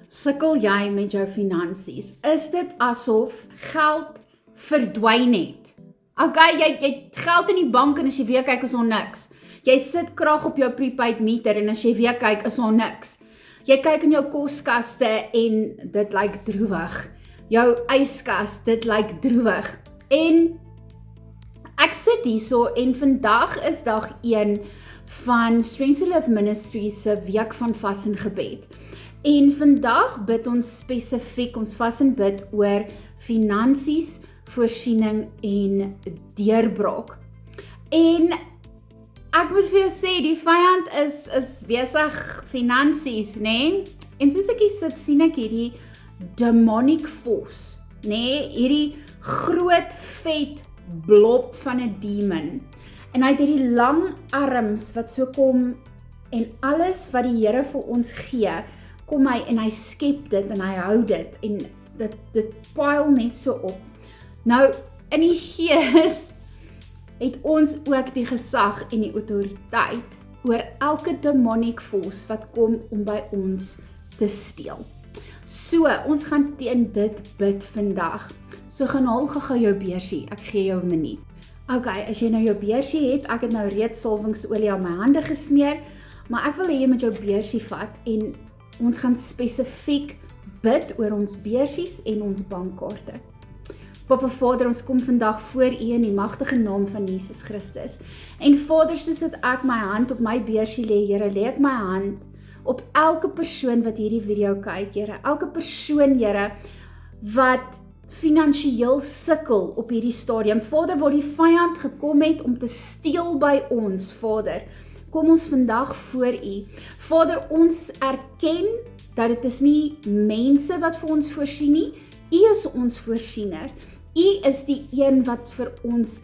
Sukkel jy met jou finansies? Is dit asof geld verdwyn het? Okay, jy het geld in die bank en as jy weer kyk is daar niks. Jy sit krag op jou prepaid meter en as jy weer kyk is daar niks. Jy kyk in jou koskaste en dit lyk droewig. Jou yskas, dit lyk droewig. En ek sit hierso en vandag is dag 1 van Strength to Live Ministries se week van vas en gebed. En vandag bid ons spesifiek, ons vas en bid oor finansies, voorsiening en deurbraak. En ek moet vir jou sê, die vyand is besig finansies, né? En soos ek hier sit, sien ek hierdie demonic force, né? Hierdie groot vet blob van 'n demon. En hy het hierdie lang arms wat so kom en alles wat die Here vir ons gee, kom hy en hy skep dit en hy hou dit en dit pile net so op. Nou, in die gees het ons ook die gesag en die autoriteit oor elke demonic force wat kom om by ons te steel. So, ons gaan teen dit bid vandag. So gaan haal gou jou beursie, ek gee jou 'n minuut. Okay, as jy nou jou beursie het, ek het nou reeds salwingsolie aan my hande gesmeer, maar ek wil hê jy moet jou beursie vat en ons gaan spesifiek bid oor ons beursies en ons bankkaarte. Papa Vader, ons kom vandag voor U in die magtige naam van Jesus Christus. En Vader, soos dat ek my hand op my beursie lê, Here, lê ek my hand op elke persoon wat hierdie video kyk, Here. Elke persoon, Here, wat finansiëel sukkel op hierdie stadium. Vader, waar die vyand gekom het om te steel by ons, Vader, kom ons vandag voor U. Vader, ons erken dat dit is nie mense wat vir ons voorsien nie. U is ons voorsiener. U is die een wat vir ons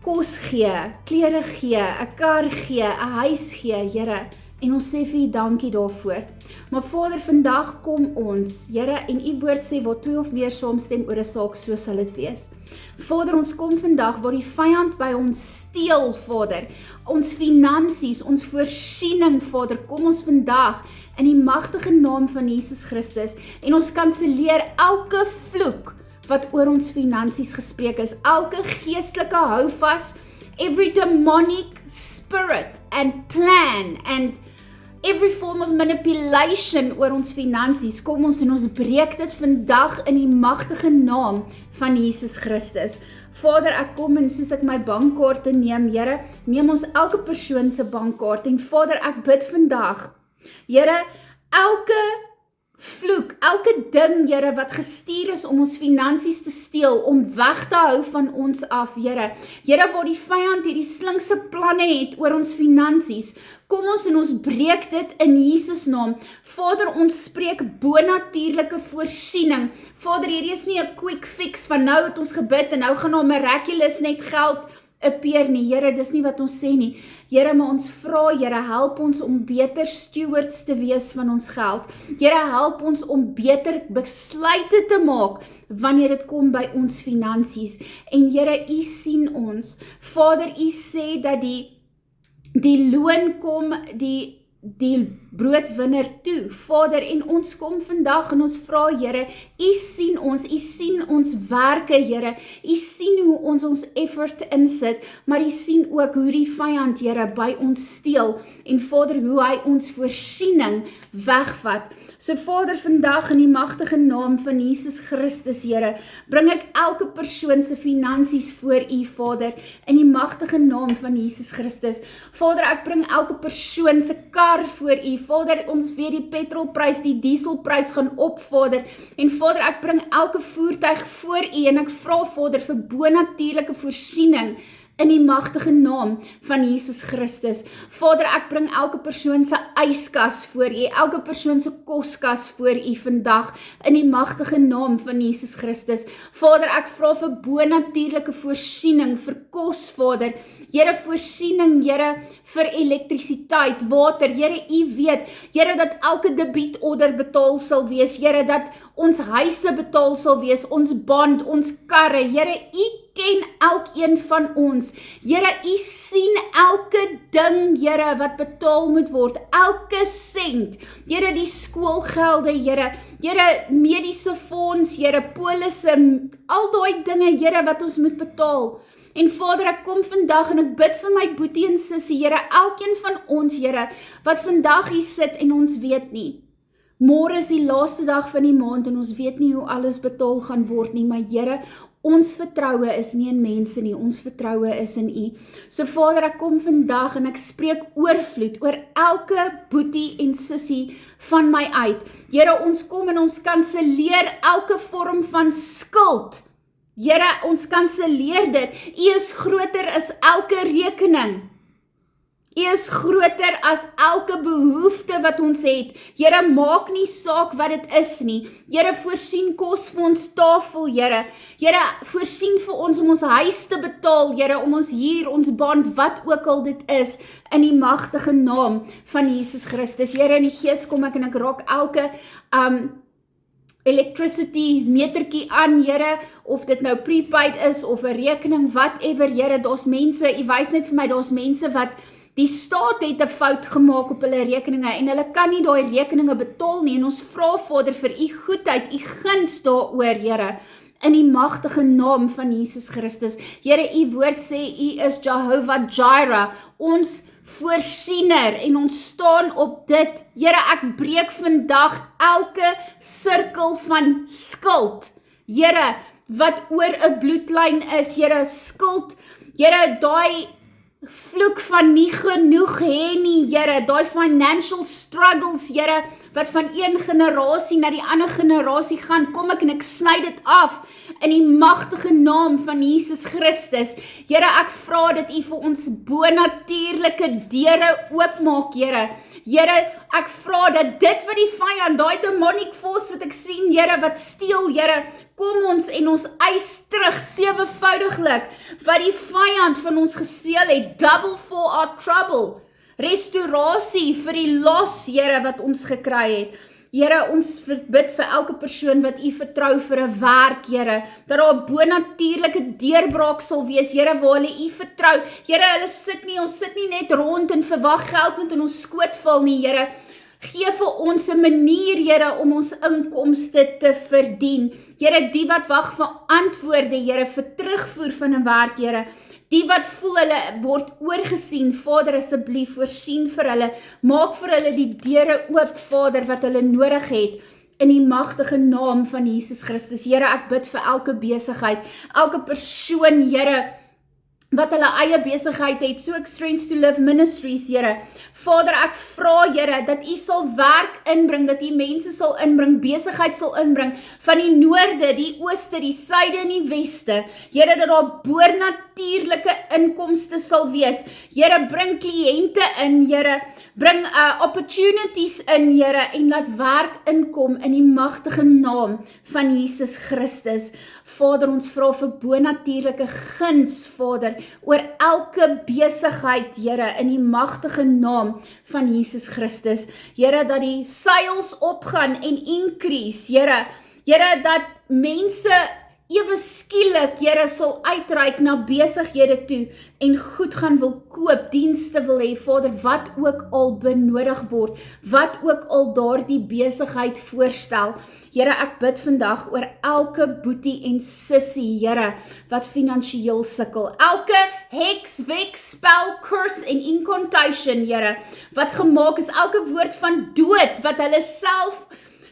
kos gee, klere gee, 'n kar gee, 'n huis gee, Here. En ons sê vir U dankie daarvoor. Maar Vader, vandag kom ons, Here, en U woord sê waar 2 of meer saamstem oor 'n saak, so sal dit wees. Vader, ons kom vandag waar die vyand by ons steel, Vader. Ons finansies, ons voorsiening, Vader, kom ons vandag in die magtige naam van Jesus Christus en ons kanselleer elke vloek wat oor ons finansies gespreek is, elke geestelike houvas, every demonic spirit and plan and every form of manipulation oor ons finansies, kom ons en ons breek dit vandag in die magtige naam van Jesus Christus. Vader, ek kom en soos ek my bankkaarte neem, Here, neem ons elke persoon se bankkaart en Vader, ek bid vandag, Here, elke vloek, elke ding, Here, wat gestuur is om ons finansies te steel, om weg te hou van ons af, Here. Here, waar die vyand hierdie slinkse planne het oor ons finansies, kom ons en ons breek dit in Jesus naam. Vader, ons spreek bonatuurlike voorsiening. Vader, hierdie is nie 'n quick fix van nou het ons gebid en nou gaan daar miraculous net geld appear nie. Here, dis nie wat ons sê nie. Here, maar ons vra, Here, help ons om beter stewards te wees van ons geld. Here, help ons om beter besluite te maak wanneer dit kom by ons finansies. En Here, U sien ons. Vader, U sê dat die loon kom die broodwinner toe, Vader, en ons kom vandag en ons vra, Here, U sien ons werke, Here, U sien hoe ons effort insit, maar U sien ook hoe die vyand, Here, by ons steel, en Vader, hoe hy ons voorsiening wegvat. So Vader, vandag in die magtige naam van Jesus Christus, Here, bring ek elke persoon se finansies voor U, Vader, in die magtige naam van Jesus Christus. Vader, ek bring elke persoon se kar voor U, Vader, ons weet die petrolprys, die dieselprys gaan op, Vader, en Vader, ek bring elke voertuig voor U, en ek vra, Vader, vir bonatuurlike voorsiening, in die magtige naam van Jesus Christus. Vader, ek bring elke persoon se yskas voor U, elke persoon se koskas voor U vandag, in die magtige naam van Jesus Christus. Vader, ek vra vir bonatuurlike voorsiening, vir kos, Vader, Here, voorsiening, Here, vir elektrisiteit, water, Here, U weet, Here, dat elke debietorder betaal sal wees, Here, dat ons huise betaal sal wees, ons band, ons karre, Here, U ken elkeen van ons. Here, U sien elke ding, Here, wat betaal moet word, elke sent. Here, die skoolgelde, Here, mediese fonds, Here, polisse, al daai dinge, Here, wat ons moet betaal. En Vader, ek kom vandag en ek bid vir my boetie en sussie, Here, elkeen van ons, Here, wat vandag hier sit en ons weet nie. Môre is die laaste dag van die maand en ons weet nie hoe alles betaal gaan word nie, maar Here, ons vertroue is nie in mense nie, ons vertroue is in U. So Vader, ek kom vandag en ek spreek oorvloed oor elke boetie en sussie van my uit. Here, ons kom en ons kanselleer elke vorm van skuld. Here, ons kanselleer dit. U is groter as elke rekening. U is groter as elke behoefte wat ons het. Here, maak nie saak wat dit is nie. Here, voorsien kos vir ons tafel, Here. Here, voorsien vir ons om ons huis te betaal, Here, om ons hier, ons band, wat ook al dit is, in die magtige naam van Jesus Christus. Here, in die Gees kom ek en ek raak elke electricity metertjie aan, Here, of dit nou prepaid is, of 'n rekening, whatever, Here, daar's mense, U wys net vir my, daar's mense wat die staat het 'n fout gemaak op hulle rekeninge en hulle kan nie daai rekeninge betaal nie en ons vra Vader vir U goedheid, U guns daaroor, Here, in die magtige naam van Jesus Christus. Here, U woord sê U is Jehovah Jireh, ons voorsiener en ons staan op dit. Here, ek breek vandag elke sirkel van skuld. Here, wat oor 'n bloedlyn is, Here, skuld. Here, daai vloek van nie genoeg hê nie, Here, daai financial struggles, Here, wat van een generasie na die ander generasie gaan, kom ek en ek sny dit af in die magtige naam van Jesus Christus. Here, ek vra dat U vir ons bonatuurlike deure oopmaak, Here. Here, ek vra dat dit wat die vyand, daai demonic force wat ek sien, Here, wat steel, Here, kom ons en ons eis terug, 7voudiglik, wat die vyand van ons gesteel het, double for our trouble, restaurasie vir die los, Here, wat ons gekry het. Here, ons bid vir elke persoon wat U vertrou vir 'n werk, Here, dat daar 'n bonatuurlike deurbraak sal wees, Here, waar hulle U vertrou. Here, ons sit nie net rond en verwag geld moet in ons skoot val nie, Here. Gee vir ons 'n manier, Here, om ons inkomste te verdien. Here, die wat wag vir antwoorde, Here, vir terugvoer van 'n werk, Here. Die wat voel hulle word oorgesien, Vader, asseblief voorsien vir hulle, maak vir hulle die deure oop, Vader, wat hulle nodig het, in die magtige naam van Jesus Christus. Here, ek bid vir elke besigheid, elke persoon, Here, wat hulle eie besigheid het, so Strength to Live Ministries, Here. Vader, ek vra, Here, dat U sal werk inbring, dat U mense sal inbring, besigheid sal inbring, van die noorde, die ooste, die suide en die weste. Here, dat daar bonatuurlike inkomste sal wees. Here, bring kliënte in, Here, bring opportunities in, Here, en laat werk inkom in die magtige naam van Jesus Christus. Vader, ons vra vir bonatuurlike guns, Vader, oor elke besigheid, Here, in die magtige naam van Jesus Christus. Here, dat die sales opgaan en increase, Here. Here, dat mense ewe skielik, Here, sal uitreik na besighede toe en goed gaan wil koop, dienste wil hê, Vader, wat ook al benodig word, wat ook al daardie besigheid voorstel. Here, ek bid vandag oor elke boetie en sussie, Here, wat finansiëel sukkel. Elke heks, wek, spel, curse en incantation, Here, wat gemaak is, elke woord van dood, wat hulle self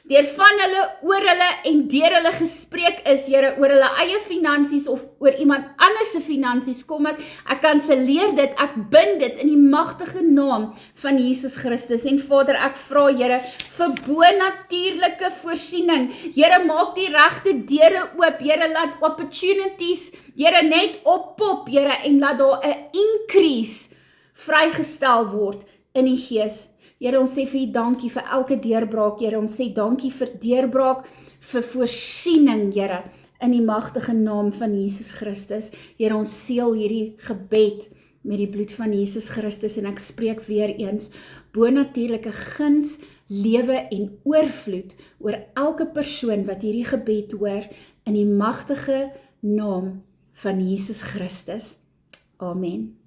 deur van hulle, oor hulle en deur hulle gespreek is, Here, oor hulle eie finansies of oor iemand anders se finansies, kom ek kanselleer dit, ek bind dit in die magtige naam van Jesus Christus. En Vader, ek vra, Here, vir bonatuurlike voorsiening. Here, maak die regte deure oop, Here, laat opportunities, Here, net oppop, Here, en laat daar 'n increase vrygestel word in die Gees. Here, ons sê vir U dankie vir elke deurbraak, Here, ons sê dankie vir deurbraak, vir voorsiening, Here, in die magtige naam van Jesus Christus. Here, ons seël hierdie gebed met die bloed van Jesus Christus en ek spreek weer eens bonatuurlike guns, lewe en oorvloed oor elke persoon wat hierdie gebed hoor in die magtige naam van Jesus Christus. Amen.